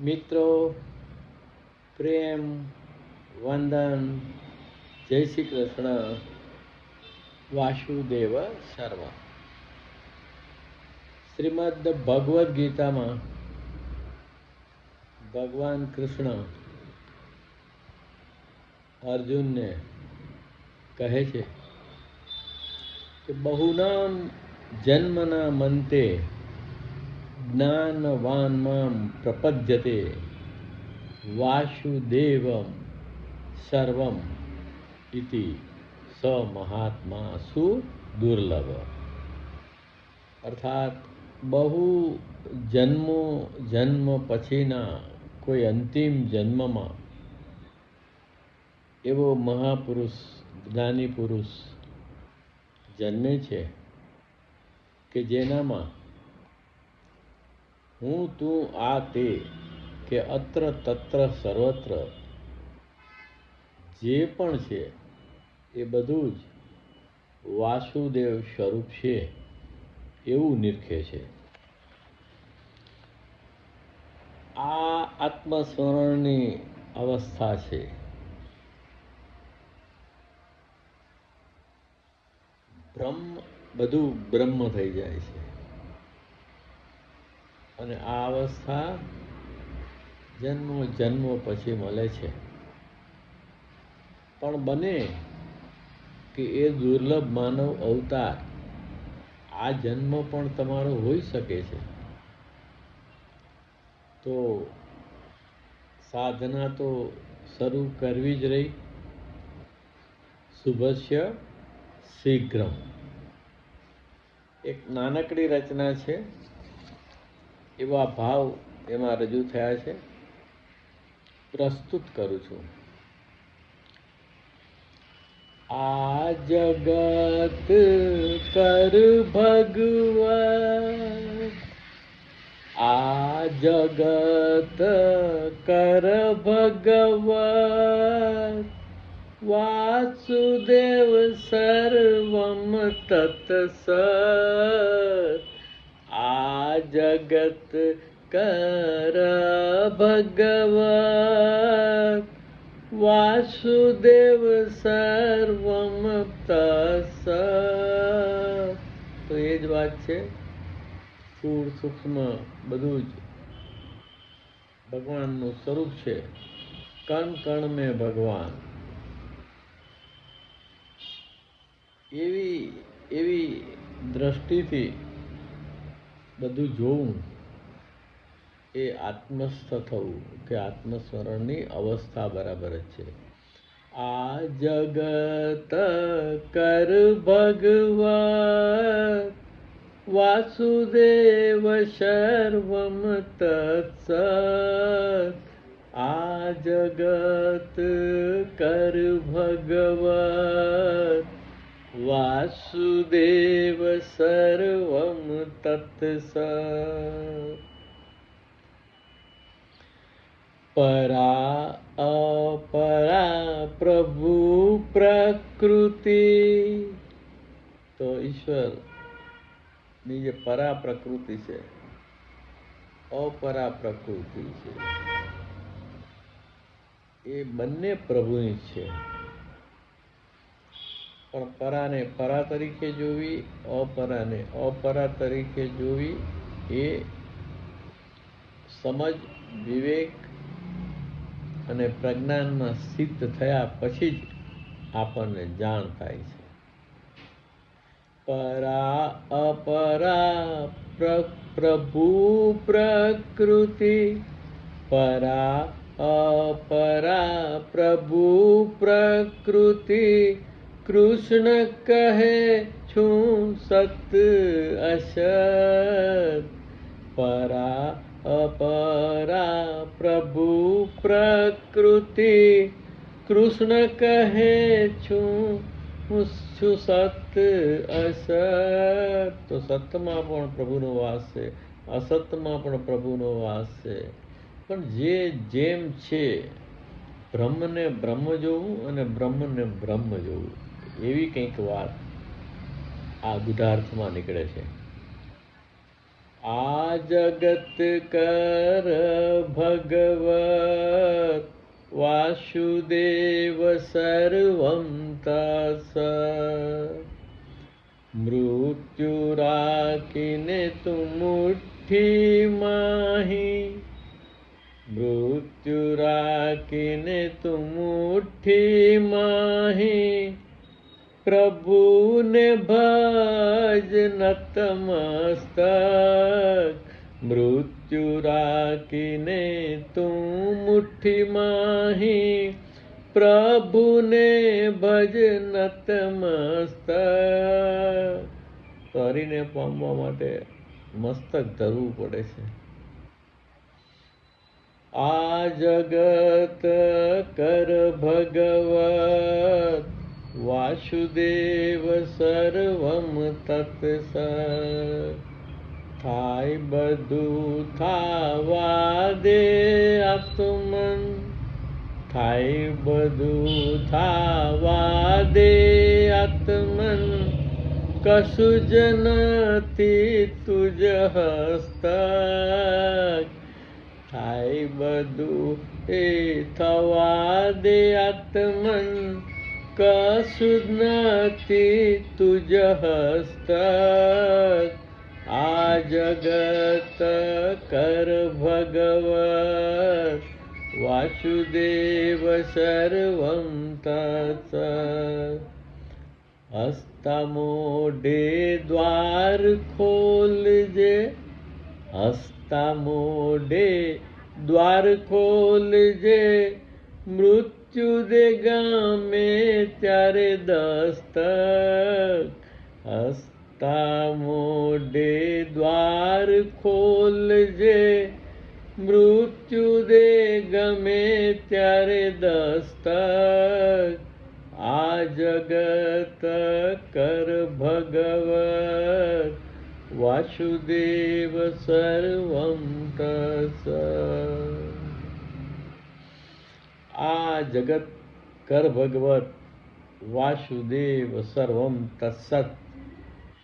મિત્રો, પ્રેમ, વંદન, જય શ્રી કૃષ્ણ, વાસુદેવ સર્વ. શ્રીમદ ભગવદ્ ગીતામાં ભગવાન કૃષ્ણ અર્જુનને કહે છે કે બહુનામ જન્મના મંતે જ્ઞાનવાન મામ પ્રપદ્યતે વાસુદેવમ સર્વમ ઇતિ સ મહાત્મા સુદુર્લભ. અર્થાત બહુ જન્મ પછીના કોઈ અંતિમ જન્મમાં એવો મહાપુરુષ, જ્ઞાની પુરુષ જન્મે છે કે જેનામાં હું તું આ તે કે અત્ર તત્ર સર્વત્ર જે પણ છે એ બધું જ વાસુદેવ સ્વરૂપ છે એવું નિરખે છે. આ આત્મસ્મરણની અવસ્થા છે. બધું બ્રહ્મ થઈ જાય છે અને આ અવસ્થા જન્મ પછી મળે છે. પણ બને કે એ દુર્લભ માનવ અવતાર આ જન્મ પણ તમારો હોઈ શકે છે. તો સાધના તો શરૂ કરવી જ રહી. શુભસ્ય શીઘ્રમ એક નાનકડી રચના છે, એવા ભાવ એમાં રજૂ થયા છે, પ્રસ્તુત કરું છું. આ જગત કર ભગવાન, આ જગત કર ભગવાન, વાસુદેવ સર્વમ તત્સત. આ જગત કર ભગવાન, વાસુદેવ સર્વમ તત્સત. તો એ જ વાત છે. સ્થૂળ સૂક્ષ્મ બધું જ ભગવાનનું સ્વરૂપ છે. કણ કણ મેં ભગવાન. એવી દ્રષ્ટિથી બધું જોવું એ આત્મસ્થ થવું કે આત્મસ્મરણની અવસ્થા બરાબર જ છે. આ જગત કર ભગવાન, વાસુદેવ સર્વમ તત્સત. આ જગત કર ભગવાન, વાસુદેવ સર્વમ તત્સત. પરા અપરા પ્રભુ પ્રકૃતિ. તો ઈશ્વરની જે પરા પ્રકૃતિ છે, અપરા પ્રકૃતિ છે, એ બંને પ્રભુની છે. પણ પરાને પરા તરીકે જોવી, અપરાને અપરા તરીકે જોવી એ સમજ, વિવેક અને પ્રજ્ઞાનમાં સિદ્ધ થયા પછી જ આપણને જાણ થાય છે. પરા અપરા પ્રભુ પ્રકૃતિ, પરા અપરા પ્રભુ પ્રકૃતિ, કૃષ્ણ કહે છું સત અસત. પરા અપરા પ્રભુ પ્રકૃતિ, કૃષ્ણ કહે છું સત અસત. તો સતમાં પણ પ્રભુનો વાસ છે, અસતમાં પણ પ્રભુનો વાસ છે. પણ જે જેમ છે, બ્રહ્મને બ્રહ્મ જોવું અને બ્રહ્મને બ્રહ્મ જોવું, એવી કંઈક વાત આ ગુઢાર્થમાં નીકળે છે. આ જગત કર ભગવત વાસુદેવ સર્વં તસ મૃત્યુ રાખીને તું મુઠ્ઠી માહી મૃત્યુ રાખીને તું મુઠ્ઠી માહી પ્રભુને ભજ નતમસ્તક મૃત્યુ રાખીને તું મુઠ્ઠી માહી પ્રભુને ભજ નતમસ્તક. તો હરિને પામવા માટે મસ્તક ધરવું પડે છે. આ જગત કર ભગવત વાસુદેવ સર્વમ તત્સ થાય બધું થાવા દે આત્મન થાય બધું થાવા દે આત્મન કશું જ નથી તુજ હસ્તક થાય બધું એ થવા દે આત્મન કશું જ નથી તુજ હસ્તક. આ જગત કર ભગવત વાસુદેવ સર્વં તત્સ હસ્તા મોઢે દ્વાર ખોલજે હસ્તા મોઢે દ્વાર ખોલજે મૃત્યુ દે ગામે ત્યારે દસ્તક હસ્તા મોઢે દ્વાર ખોલજે મૃત્યુ દે ગમે ત્યારે દસ્તક. આ જગત કર ભગવત વાસુદેવ સર્વં તત્સ. આ જગત કર ભગવત વાસુદેવ સર્વમ તત્સત.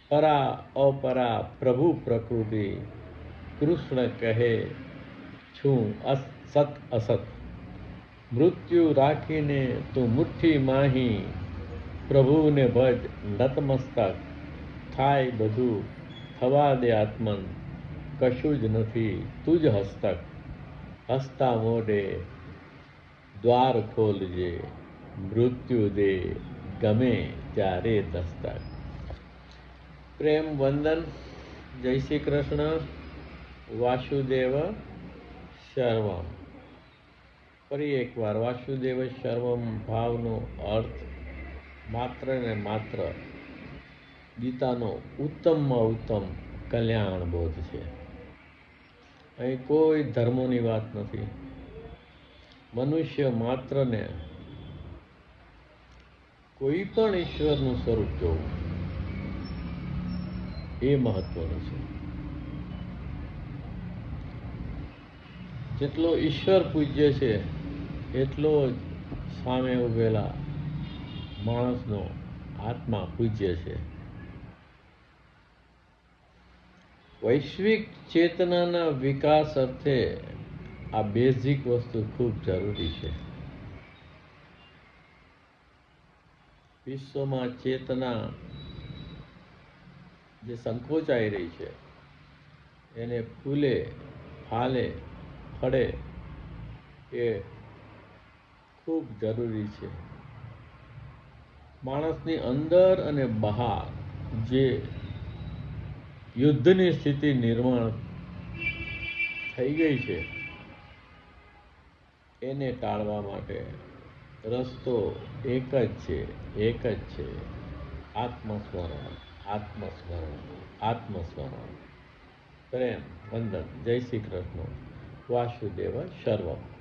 પરા અપરા પ્રભુ પ્રકૃતિ કૃષ્ણ કહે છું સત અસત મૃત્યુ રાખીને તું મુઠ્ઠી માહી પ્રભુને ભજ નતમસ્તક થાય બધું થવા દે આત્મન કશું જ નથી તુજ હસ્તક હસતા મોઢે દ્વાર ખોલજે મૃત્યુ દે ગમે ત્યારે દસ્તક. પ્રેમ વંદન. જય શ્રી કૃષ્ણ. વાસુદેવ સર્વમ. ફરી એકવાર વાસુદેવ સર્વમ ભાવનો અર્થ માત્ર ને માત્ર ગીતાનો ઉત્તમમાં ઉત્તમ કલ્યાણ બોધ છે. અહીં કોઈ ધર્મોની વાત નથી. મનુષ્ય માત્રને કોઈ પણ ઈશ્વરનું સ્વરૂપ જોવું એ મહત્વનું છે. જેટલો ઈશ્વર પૂજ્ય છે એટલો જ સામે ઉભેલા માણસનો આત્મા પૂજ્ય છે. વૈશ્વિક ચેતનાના વિકાસ અર્થે આ બેઝિક વસ્તુ ખૂબ જરૂરી છે. વિશ્વમાં ચેતના જે સંકોચાઈ રહી છે એને ફૂલે ફાલે ફળે એ ખૂબ જરૂરી છે. માણસની અંદર અને બહાર જે યુદ્ધની સ્થિતિ નિર્માણ થઈ ગઈ છે એને ટાળવા માટે રસ્તો એક જ છે આત્મસ્મરણ આત્મસ્મરણ આત્મસ્મરણ. પ્રેમ વંદન. જય શ્રી કૃષ્ણ. વાસુદેવ સર્વમ.